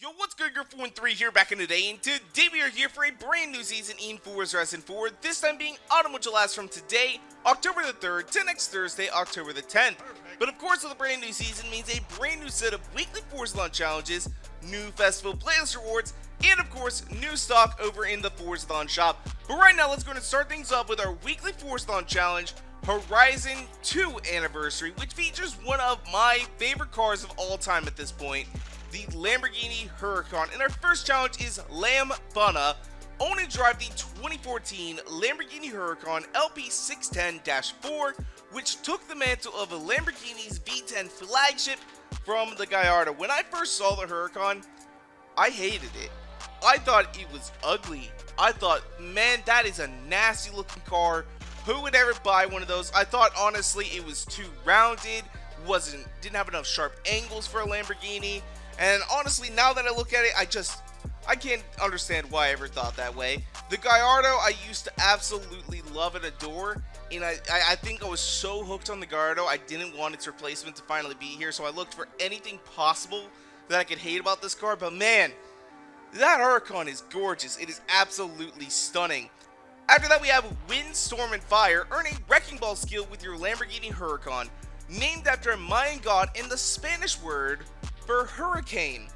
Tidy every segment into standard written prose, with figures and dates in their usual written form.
Yo, what's good? You're 4-3 here back in the day, and today we are here for a brand new season in Forza Horizon 4, this time being autumn, which will last from today, October the 3rd, to next Thursday, October the 10th. But of course, with a brand new season means a brand new set of weekly Forzathon challenges, new festival playlist rewards, and of course, new stock over in the Forzathon shop. But right now, let's go and start things off with our weekly Forzathon challenge, Horizon 2 Anniversary, which features one of my favorite cars of all time at this point, the Lamborghini Huracan. And our first challenge is Lam Funna. Own and drive the 2014 Lamborghini Huracan LP610-4, which took the mantle of a Lamborghini's V10 flagship from the Gallardo. When I first saw the Huracan, I hated it. I thought it was ugly. I thought, man, that is a nasty looking car. Who would ever buy one of those? I thought honestly it was too rounded, didn't have enough sharp angles for a Lamborghini. And honestly, now that I look at it, I can't understand why I ever thought that way. The Gallardo I used to absolutely love and adore, and I think I was so hooked on the Gallardo, I didn't want its replacement to finally be here, so I looked for anything possible that I could hate about this car. But man, that Huracan is gorgeous. It is absolutely stunning. After that, we have Wind, Storm, and Fire. Earn a Wrecking Ball skill with your Lamborghini Huracan, named after a Mayan god and the Spanish word for hurricane.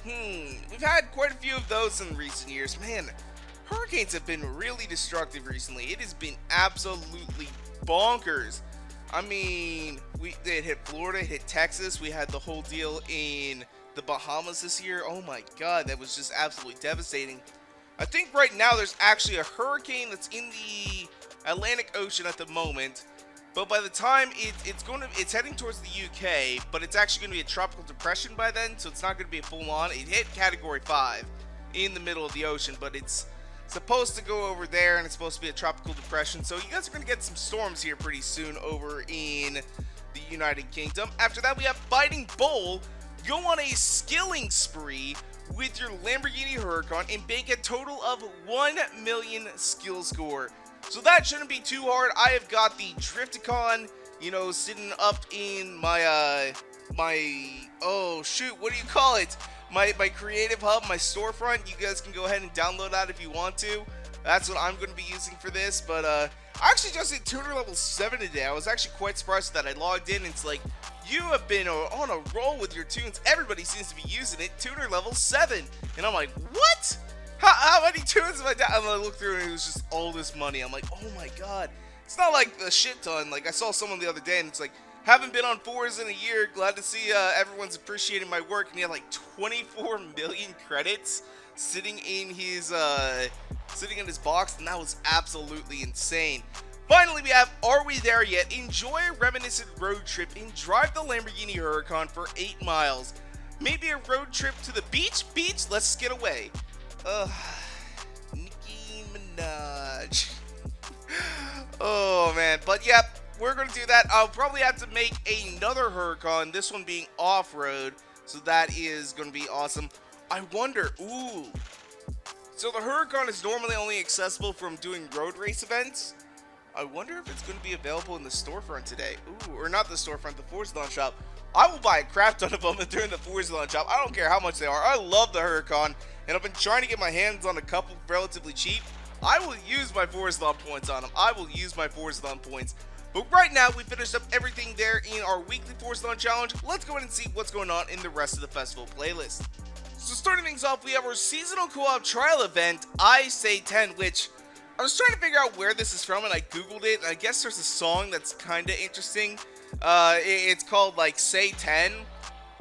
We've had quite a few of those in recent years. Man, hurricanes have been really destructive recently. It has been absolutely bonkers. I mean, it hit Florida, it hit Texas. We had the whole deal in the Bahamas this year. Oh my god, that was just absolutely devastating. I think right now there's actually a hurricane that's in the Atlantic Ocean at the moment. But by the time it's heading towards the UK, but it's actually going to be a tropical depression by then, so it's not going to be a full-on. It hit Category 5 in the middle of the ocean, but it's supposed to go over there, and it's supposed to be a tropical depression. So you guys are going to get some storms here pretty soon over in the United Kingdom. After that, we have Fighting Bull. Go on a skilling spree with your Lamborghini Huracan and bank a total of 1 million skill score. So that shouldn't be too hard. I have got the Drifticon, sitting up in my, oh shoot, what do you call it? My creative hub, my storefront. You guys can go ahead and download that if you want to. That's what I'm going to be using for this. But I actually just hit tuner level 7 today. I was actually quite surprised that I logged in. It's like, you have been on a roll with your tunes. Everybody seems to be using it. Tuner level 7. And I'm like, what? How many tunes have I done? I looked through and it was just all this money. I'm like, oh my god. It's not like a shit ton. Like, I saw someone the other day and it's like, haven't been on Forza in a year. Glad to see everyone's appreciating my work. And he had like 24 million credits sitting in his box. And that was absolutely insane. Finally, we have Are We There Yet? Enjoy a reminiscent road trip and drive the Lamborghini Huracan for 8 miles. Maybe a road trip to the beach? Let's get away. Nicki Minaj. Oh man, but yep, we're gonna do that. I'll probably have to make another Huracan, this one being off-road, so that is gonna be awesome. I wonder, so the Huracan is normally only accessible from doing road race events. I wonder if it's gonna be available in the storefront today. Or not the storefront, the Forzathon shop. I will buy a crap ton of them during the Forzathon shop. I don't care how much they are. I love the Huracan, and I've been trying to get my hands on a couple relatively cheap. I will use my Forzathon points on them. I will use my Forzathon points. But right now, we finished up everything there in our weekly Forzathon challenge. Let's go ahead and see what's going on in the rest of the festival playlist. So starting things off, we have our seasonal co-op trial event, I Say 10, which I was trying to figure out where this is from, and I googled it, and I guess there's a song that's kind of interesting. It's called, like, Say 10,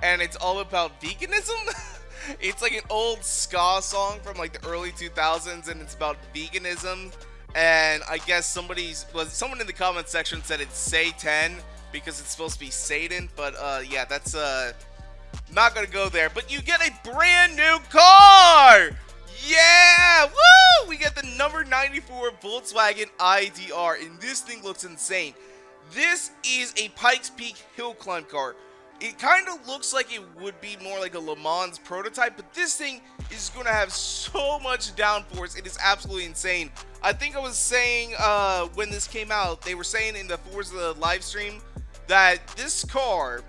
and it's all about veganism. It's like an old ska song from, like, the early 2000s, and it's about veganism. And I guess someone in the comments section said it's Say 10 because it's supposed to be Satan, but yeah, that's not gonna go there. But you get a brand new car. Yeah! Woo! We get the number 94 Volkswagen I.D.R. and this thing looks insane. This is a Pikes Peak hill climb car. It kind of looks like it would be more like a Le Mans prototype, but this thing is going to have so much downforce. It is absolutely insane. I think I was saying when this came out, they were saying in the Forza live stream that this car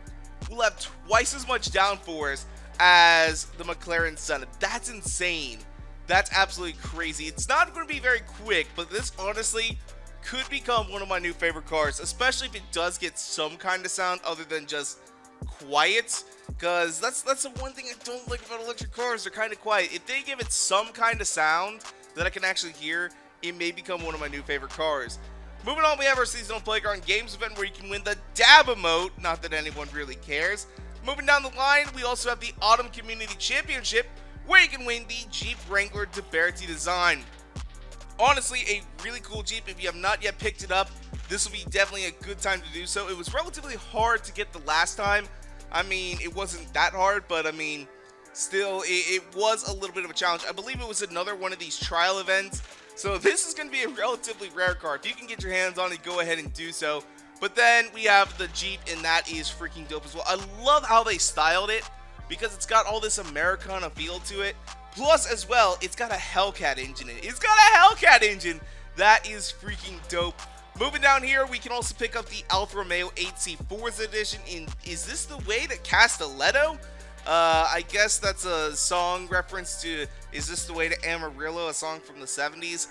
will have twice as much downforce as the McLaren Senna. That's insane. That's absolutely crazy. It's not going to be very quick, but this honestly could become one of my new favorite cars, especially if it does get some kind of sound other than just quiet, because that's the one thing I don't like about electric cars. They're kind of quiet. If they give it some kind of sound that I can actually hear, it may become one of my new favorite cars. Moving on, we have our seasonal playground games event where you can win the dab emote, not that anyone really cares. Moving down the line, we also have the Autumn Community Championship where you can win the Jeep Wrangler Deberti design. Honestly, a really cool Jeep. If you have not yet picked it up, this will be definitely a good time to do so. It was relatively hard to get the last time. I mean, it wasn't that hard, but I mean, still, it was a little bit of a challenge. I believe it was another one of these trial events. So this is going to be a relatively rare car. If you can get your hands on it, go ahead and do so. But then we have the Jeep, and that is freaking dope as well. I love how they styled it because it's got all this Americana feel to it. Plus, as well, it's got a Hellcat engine in it. It's got a Hellcat engine. That is freaking dope. Moving down here, we can also pick up the Alfa Romeo 8C Forza Edition in Is This the Way to Castelletto? I guess that's a song reference to Is This the Way to Amarillo, a song from the 70s.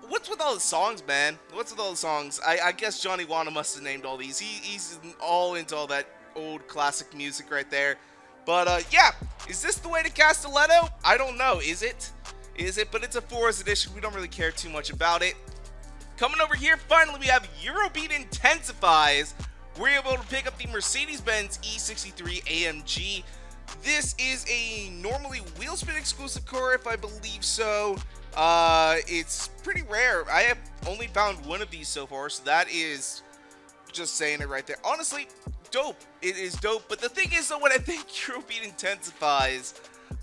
What's with all the songs, man? What's with all the songs? I guess Johnny Wanna must have named all these. He's all into all that old classic music right there. But yeah, is this the way to Castelletto? I don't know. Is it? Is it? But it's a Forza edition. We don't really care too much about it. Coming over here, finally, we have Eurobeat Intensifies. We're able to pick up the Mercedes-Benz E63 AMG. This is a normally wheel spin exclusive car, if I believe so. It's pretty rare. I have only found one of these so far, so that is just saying it right there. Honestly, dope. It is dope. But the thing is, though, when I think Eurobeat Intensifies,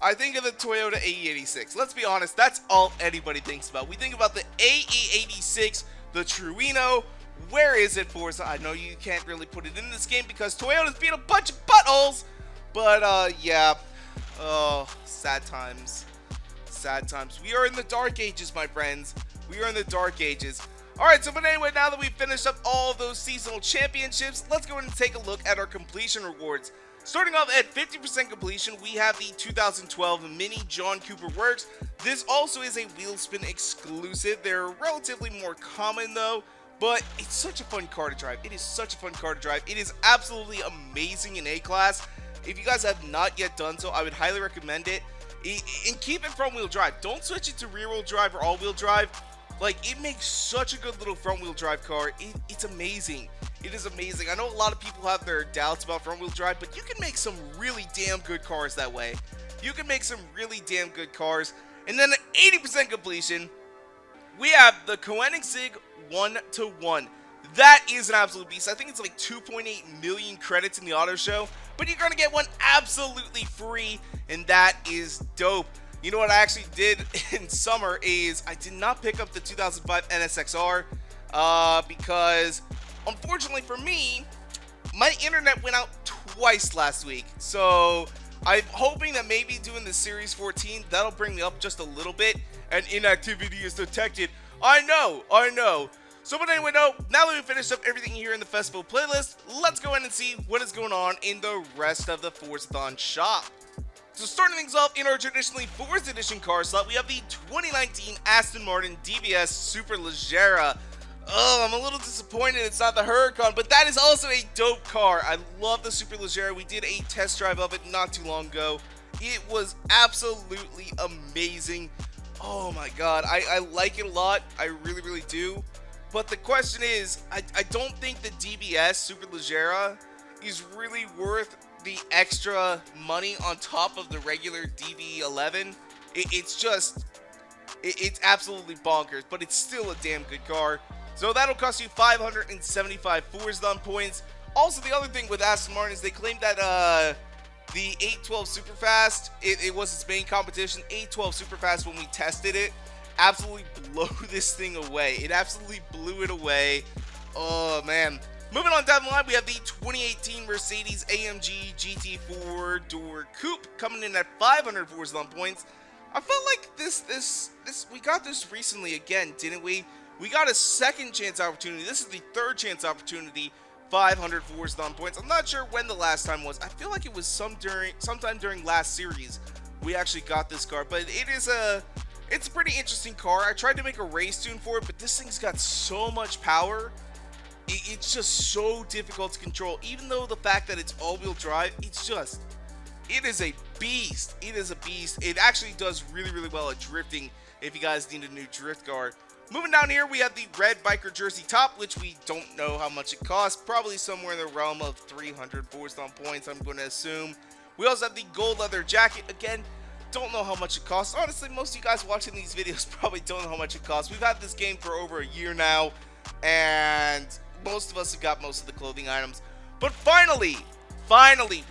I think of the Toyota AE86. Let's be honest, that's all anybody thinks about. We think about the AE86, the Truino. Where is it, Forza? I know you can't really put it in this game because Toyota's being a bunch of buttholes. But, yeah. Oh, sad times. Sad times. We are in the dark ages, my friends. We are in the dark ages. Alright, so but anyway, now that we've finished up all of those seasonal championships, let's go ahead and take a look at our completion rewards. Starting off at 50% completion, we have the 2012 Mini John Cooper Works. This also is a wheel spin exclusive. They're relatively more common though, but it's such a fun car to drive. It is such a fun car to drive. It is absolutely amazing in A-Class. If you guys have not yet done so, I would highly recommend it. And keep it front wheel drive. Don't switch it to rear wheel drive or all wheel drive. Like, it makes such a good little front wheel drive car. It's amazing. It is amazing. I know a lot of people have their doubts about front wheel drive, but you can make some really damn good cars that way. You can make some really damn good cars. And then at 80% completion, we have the Koenigsegg 1-1. That is an absolute beast. I think it's like 2.8 million credits in the auto show, but you're going to get one absolutely free, and that is dope. You know what I actually did in summer is I did not pick up the 2005 NSXR because, unfortunately for me, my internet went out twice last week. So I'm hoping that maybe doing the Series 14, that'll bring me up just a little bit, and inactivity is detected. I know. So but anyway, now that we've finished up everything here in the festival playlist, let's go ahead and see what is going on in the rest of the Forzathon shop. So starting things off in our traditionally Forza Edition car slot, we have the 2019 Aston Martin DBS Superleggera. Oh, I'm a little disappointed it's not the Huracan, but that is also a dope car. I love the Superleggera. We did a test drive of it not too long ago. It was absolutely amazing. Oh my god, I like it a lot. I really, really do. But the question is, I don't think the DBS Superleggera is really worth the extra money on top of the regular DB11. It's absolutely bonkers, but it's still a damn good car. So that'll cost you 575 Forzathon points. Also, the other thing with Aston Martin is they claimed that the 812 Superfast, it was its main competition. 812 Superfast, when we tested it, absolutely blew this thing away. It absolutely blew it away. Oh man. Moving on down the line, we have the 2018 Mercedes AMG GT 4-door coupe coming in at 500 Forzathon points. I felt like this we got this recently again, didn't we? We got a second chance opportunity. This is the third chance opportunity 500 Forzathon points. I'm not sure when the last time was. I feel like it was sometime during last series we actually got this car, but it's a pretty interesting car. I tried to make a race tune for it, but this thing's got so much power. It's just so difficult to control. Even though the fact that it's all-wheel drive, it is a beast. It is a beast. It actually does really, really well at drifting if you guys need a new drift car. Moving down here, we have the red biker jersey top, which we don't know how much it costs. Probably somewhere in the realm of 300 Forzathon points, I'm going to assume. We also have the gold leather jacket. Again, don't know how much it costs. Honestly, most of you guys watching these videos probably don't know how much it costs. We've had this game for over a year now, and most of us have got most of the clothing items. But finally,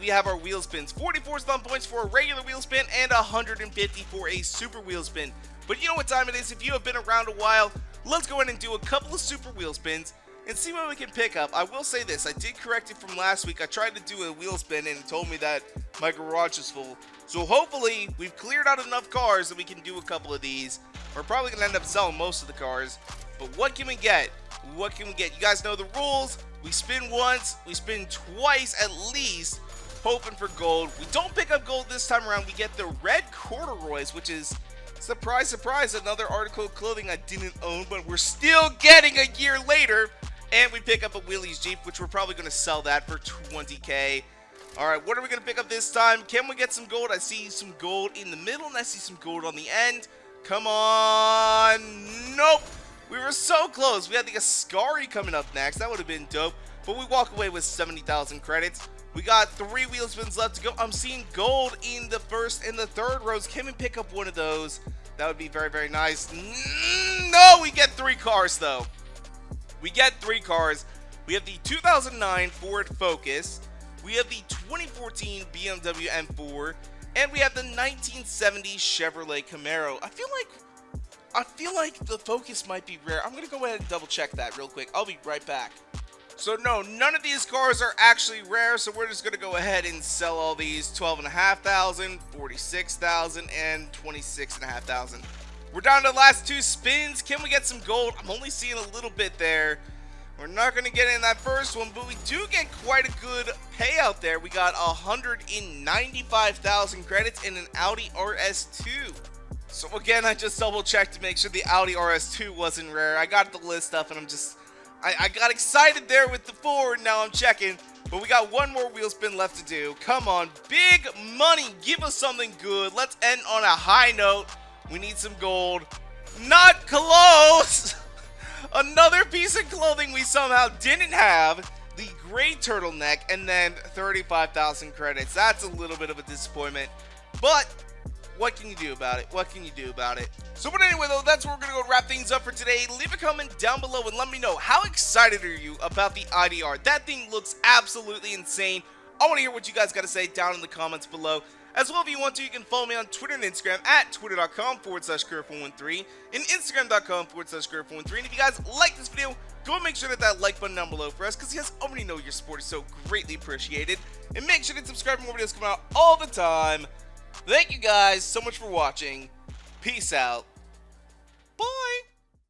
we have our wheel spins. 40 Forzathon points for a regular wheel spin and 150 for a super wheel spin. But you know what time it is. If you have been around a while, let's go ahead and do a couple of super wheel spins and see what we can pick up. I will say this, I did correct it from last week. I tried to do a wheel spin and it told me that my garage is full. So hopefully we've cleared out enough cars that we can do a couple of these. We're probably going to end up selling most of the cars. But what can we get? What can we get? You guys know the rules. We spin once, we spin twice at least, hoping for gold. We don't pick up gold this time around. We get the red corduroys, which is, surprise, surprise, another article of clothing I didn't own, but we're still getting a year later. And we pick up a Willys Jeep, which we're probably going to sell that for 20K. Alright, what are we going to pick up this time? Can we get some gold? I see some gold in the middle, and I see some gold on the end. Come on. Nope. We were so close. We had the Ascari coming up next. That would have been dope. But we walk away with 70,000 credits. We got 3 wheel spins left to go. I'm seeing gold in the first and the third rows. Can we pick up one of those? That would be very, very nice. No, we get 3 cars, though. We get 3 cars. We have the 2009 Ford Focus. We have the 2014 BMW M4. And we have the 1970 Chevrolet Camaro. I feel like the Focus might be rare. I'm going to go ahead and double check that real quick. I'll be right back. So no, none of these cars are actually rare, so we're just going to go ahead and sell all these. 12,500, 46,000, and 26,500. We're down to the last 2 spins. Can we get some gold? I'm only seeing a little bit there. We're not going to get in that first one, but we do get quite a good payout there. We got 195,000 credits in an Audi RS2. So again, I just double checked to make sure the Audi RS2 wasn't rare. I got the list up and I got excited there with the Ford. Now I'm checking, but we got one more wheel spin left to do. Come on, big money. Give us something good. Let's end on a high note. We need some gold. Not close. Another piece of clothing we somehow didn't have. The gray turtleneck and then 35,000 credits. That's a little bit of a disappointment, but what can you do about it? What can you do about it? So, but anyway, though, that's where we're going to go wrap things up for today. Leave a comment down below and let me know, how excited are you about the I.D.R? That thing looks absolutely insane. I want to hear what you guys got to say down in the comments below. As well, if you want to, you can follow me on Twitter and Instagram at twitter.com/Curve413 and Instagram.com/Curve413. And if you guys like this video, go and make sure to hit that like button down below for us, because you guys already know your support is so greatly appreciated. And make sure to subscribe for more videos coming out all the time. Thank you guys so much for watching. Peace out.